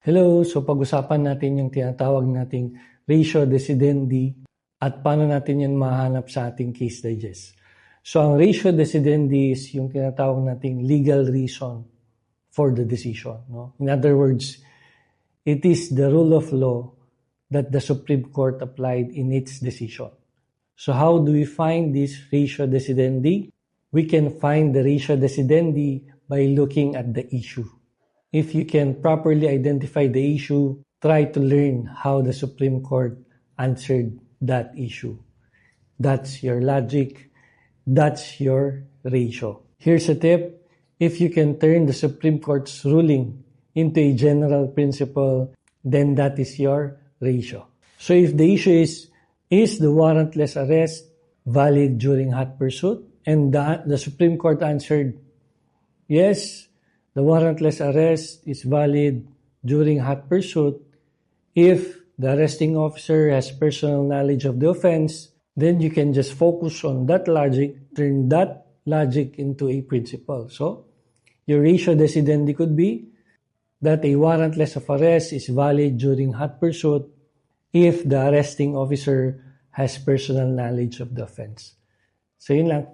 Hello, so pag-usapan natin yung tinatawag nating ratio decidendi at paano natin yan mahanap sa ating case digest. So ang ratio decidendi is yung tinatawag nating legal reason for the decision. No? In other words, it is the rule of law that the Supreme Court applied in its decision. So how do we find this ratio decidendi? We can find the ratio decidendi by looking at the issue. If you can properly identify the issue, try to learn how the Supreme Court answered that issue. That's your logic. That's your ratio. Here's a tip. If you can turn the Supreme Court's ruling into a general principle, then that is your ratio. So if the issue is the warrantless arrest valid during hot pursuit? And the Supreme Court answered, yes, the warrantless arrest is valid during hot pursuit if the arresting officer has personal knowledge of the offense. Then you can just focus on that logic, turn that logic into a principle. So your ratio decidendi could be that a warrantless of arrest is valid during hot pursuit if the arresting officer has personal knowledge of the offense. So yun lang.